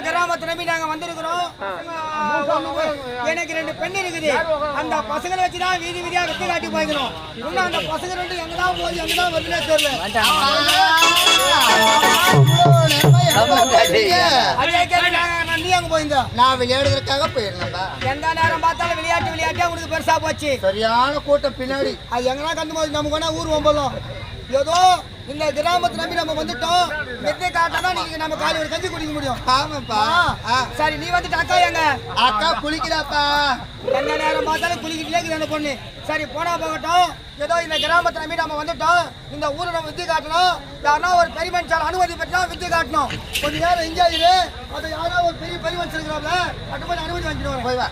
கிராமத்தை நம்பி நாங்க வந்திருக்கிறோம். எனக்கு 2 பெண் இருக்குது. அந்த பசங்களை வச்சுதான் வீதி வீதியா வெட்டி காட்டி போய்க்கிறோம். இன்னும் அந்த பசங்க 2 எங்கதான் போய் எங்கதான் வருதுன்னே தெரியல. நீ அங்க போயிருந்தா? நான் விளையாடுறதுக்காக போயிருந்தேன்டா. எந்த நேரம் பார்த்தாலும் விளையாட்டே உங்களுக்கு பெருசா போச்சு. சரியான கூட்டம் பின்னாடி. அது எங்கன்னா கண்டு போது நமக்கு வேணா ஊர் வம்பலாம். ஏதோ இந்த கிராமத்தை நம்பி நம்ம வந்துட்டோம். வெற்றி காட்டா நீங்க நம்ம காலை ஒரு கஞ்சி குடிக்க முடியும். ஆமாப்பா. சரி நீ வந்துட்டு அக்கா எங்க? அக்கா குளிக்கிறாப்பா. எந்த நேரம் பார்த்தாலும் குளிக்கிட்டே அந்த பொண்ணு. சரி போனா போகட்டும். ஏதோ இந்த கிராமத்தை நம்பி நம்ம வந்துட்டோம். இந்த ஊரை நம்ம வித்தி காட்டணும். யாரா ஒரு பெரிய மனுஷால் அனுமதி பெற்றா வித்தி காட்டணும். கொஞ்ச நேரம் என்ஜாய் இரு. அது யாரா ஒரு பெரிய மனுஷன் இருக்கிறாப்ல அட்டு போய் அனுமதி வாங்கிடுவாங்க. போய் வா.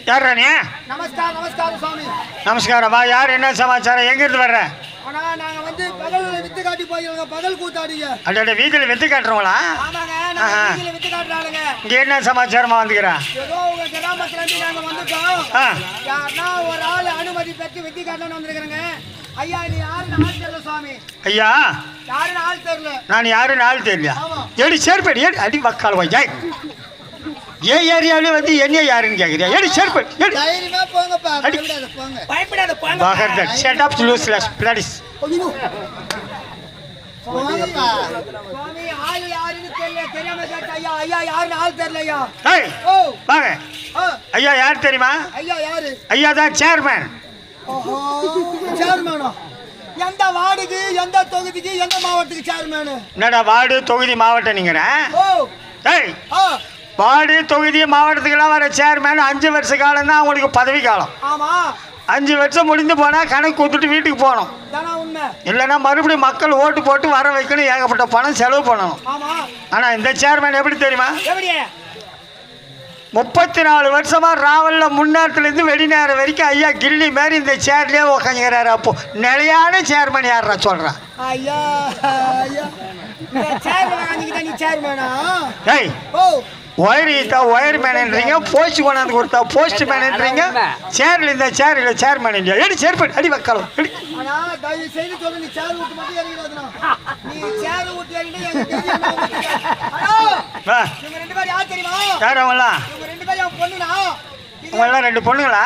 யார் ராணி? நமஸ்காரம் சுவாமி. நமஸ்காரம்மா. யார், என்ன சமாச்சாரம், எங்க இருந்து வர்ற? ஆனா நாங்க வந்து பகல் வித்து காட்டி போயிருங்க. பகல் கூத்தாடிங்க. அட வீதியில வித்து காட்டுறவங்களா? ஆமாங்க, நாங்க வீதியில வித்து காட்டுறாங்க. இங்க என்ன சமாச்சாரமா வந்துக்கிறா? ஏதோ உங்க கிராமத்துல இருந்து நாங்க வந்துட்டோம். யாரா ஒரு ஆள் அனுமதி பெற்று வித்து காட்டணும்னு வந்திருக்காங்க. ஐயா நீ யாருன்னு ஆள் தெரியல சுவாமி. ஐயா யாருன்னு ஆள் தெரியல. நான் யாருன்னு ஆள் தெரியல. எடி சேர்ப்பேன் ஏடி அடி வக்கால் வாய். ஏன் ஏரியாவிலே வந்து என்ன யாருன்னு கேட்குறியா? ஏடி சேர்ப்பேன். தைரியமா போங்கப்பா. பயப்படாத போங்க. பகர்தட் ஷட் அப் யூஸ்லெஸ் பிளடிஸ். போங்கப்பா. சுவாமி ஆள் யாருன்னு தெரியல. தெரியாம கேட்டா ஐயா யாருன்னு ஆள் தெரியலையா? ஏய் ஓ வாங்க. ஐயா யார் தெரியுமா? ஐயா யாரு? ஐயா தான் சேர்மேன். ஓஹோ சேர்மேனா? எந்த வார்டுக்கு, எந்த தொகுதிக்கு, எந்த மாவட்டத்துக்கு சேர்மேன்? என்னடா வார்டு தொகுதி மாவட்டம் நீங்கற? ஓ ஏய் வார்டு தொகுதி மாவட்டத்துக்கெல்லாம் வர சேர்மேன் 5 வருஷ காலம் தான் அவங்களுக்கு பதவி காலம். ஆமா 5 வருஷம் முடிந்து போனா கணக்கு கொடுத்துட்டு வீட்டுக்கு போகணும். இல்லைன்னா மறுபடியும் மக்கள் ஓட்டு போட்டு வர வைக்கணும். ஏகப்பட்ட பணம் செலவு பண்ணணும். ஆனா இந்த சேர்மேன் எப்படி தெரியுமா? 34 வருஷமா ராவல்ல முன்னேறத்துல இருந்து வெளிநேரம் வரைக்கும் ஐயா கில்லி மாதிரி இந்த சேர்லயே உட்காந்துக்கிறாரு. அப்போ நிலையான சேர்மன் யாரா சொல்றான்? ஐயா ஒயர் மேனன்றீங்க, போஸ்ட் கொண்டாந்து கொடுத்தா போஸ்ட் மேனன்றீங்க. சேர்ல இந்த சேர் இல்ல சேர்மேன் இல்லையா? எடி சேர்மன் அடி வைக்கலாம். யார் அவங்களாம்? உங்களெல்லாம் 2 பொண்ணுங்களா?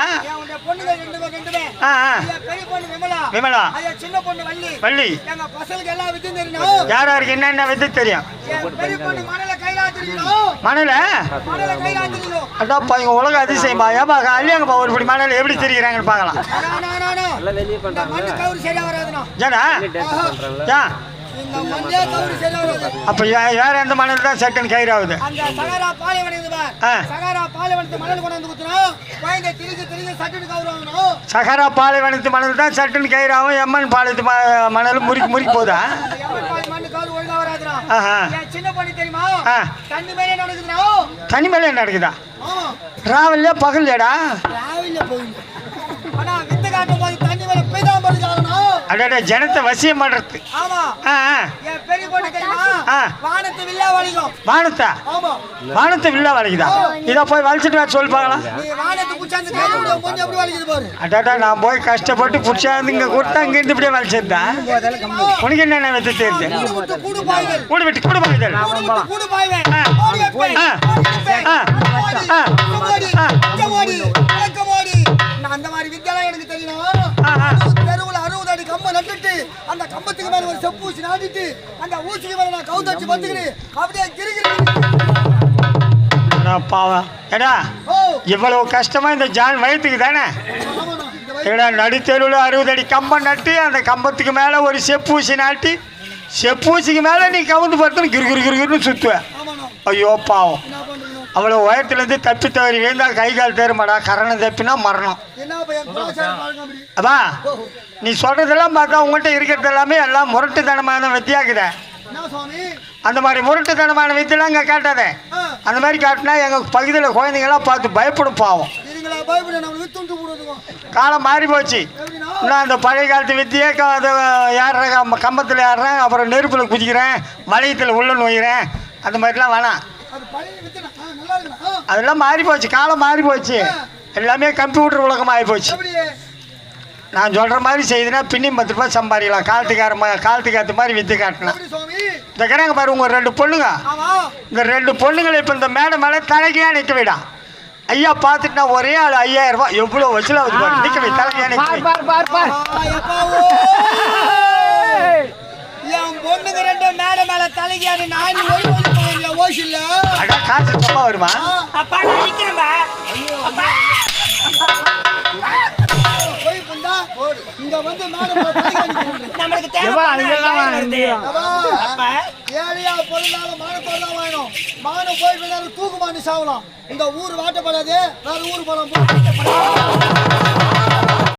விமலா, வள்ளி. யார் யாருக்கு என்னென்ன வித்து தெரியும்? மணல அதாப்பா இங்க உலக அதிசயமா. ஏப்பா அல்லியாங்கப்பா ஒரு படி மணல் எப்படி தெரியுறாங்கன்னு பார்க்கலாம். ஏன்னா அப்ப வேற எந்த மணல் தான் சட்டன் கயிறாகுது? சகரா பாலைவனத்து மணல் தான் சட்டன் கயிறாகும். எம்மன் பாலத்து மணல் முறுக்கி முறுக்கி போதா? தனி மேலே நடக்குதா? ராவல்ல பகல்லையடா? அடடா ஜனத்தை வசியம் பண்றது. வானத்தா? வானத்தை வில்லா வளைக்குதா? இதை போய் வலிச்சிட்டு வர சொல்லி பார்க்கலாம். அடாடா நான் போய் கஷ்டப்பட்டு புடிச்சாந்து இங்க கொடுத்தா இங்க இருந்து இப்படியே வலிச்சிருந்தா உனக்கு என்னென்ன வச்சு தெரியுது? கூடு வெட்டி கூடு பாய்தல். அந்த மாதிரி வித்தியாலயம் எனக்கு தெரியும். தெருவுல 60 அடி கம்பம் நட்டுட்டு அந்த கம்பத்துக்கு மேல ஒரு செப்பு ஊசி நாட்டிட்டு அந்த ஊசிக்கு மேல நான் கவுந்தடிச்சு பத்துக்கிறேன். அப்படியே கிரிக்கிறேன். பாவம் ஏடா இவ்வளவு கஷ்டமா இந்த ஜான் வயிற்றுக்கு தானே? ஏடா நடுத்தெருவில் 60 அடி கம்பம் நட்டு அந்த கம்பத்துக்கு மேல ஒரு செப்பு ஊசி நாட்டி செப்பூசிக்கு மேல நீ கவுந்து படுத்து கிருன்னு சுத்துவேன். ஐயோ பாவம். அவ்வளோ உயரத்துலேருந்து தப்பி தவறி வேந்தா கை கால் தேருமாடா. கரணம் தப்பினா மரணம். அப்பா நீ சொல்றதெல்லாம் பார்த்தா உங்கள்கிட்ட இருக்கிறது எல்லாமே எல்லாம் முரட்டுத்தனமான வித்தியாக்குத. அந்த மாதிரி முரட்டுத்தனமான வித்தியெல்லாம் இங்கே காட்டாத. அந்த மாதிரி காட்டினா எங்கள் பகுதியில் குழந்தைங்களாம் பார்த்து பயப்படும். பாவம் காலம் மாறி போச்சு. இன்னும் அந்த பழைய காலத்து வித்தியே ஏறுறேன், கம்பத்தில் ஏறுறேன், அப்புறம் நெருப்பில் குதிக்கிறேன், வளையத்தில் உள்ள நோயிறேன், அந்த மாதிரிலாம் வேணாம். அதெல்லாம் மாறி போச்சு, காலம் மாறி போச்சு. எல்லாமே கம்ப்யூட்டர் உலகம் ஆகி போச்சு. நான் சொல்கிற மாதிரி செய்துனா பின்னி 10 ரூபாய் சம்பாதிக்கலாம். காலத்துக்கு ஏற்ற மாதிரி வித்து காட்டலாம். இந்த கணக்கு பாரு, உங்கள் 2 பொண்ணுங்க, இந்த 2 பொண்ணுங்களை இப்போ இந்த மேடை மேலே தலைக்கையாக நிற்க விடா. ஐயா பார்த்துட்டுனா ஒரே ஆள் 5000 ரூபாய் எவ்வளோ வசூல் ஆகுது பாரு. நிற்க வை, தலைக்கையாக நிற்க வை. என் பொண்ணுங்க 2 மேடை மேல தலைக்காரு. நான் ஓசில்ல அதான் காசு தப்பா வருமா? அப்பா நான் நிக்கிறேன்பா. போய் புண்டா இங்க வந்து மேடை மேல தலைக்காரு. நமக்கு தேவை அப்பா. ஏழையா பொருளால மானத்தோட தான் வாங்கணும். மானம் போய் பின்னால தூக்கு மாட்டி சாவலாம். இந்த ஊர் வாட்டப்படாது, வேற ஊர் போலாம்.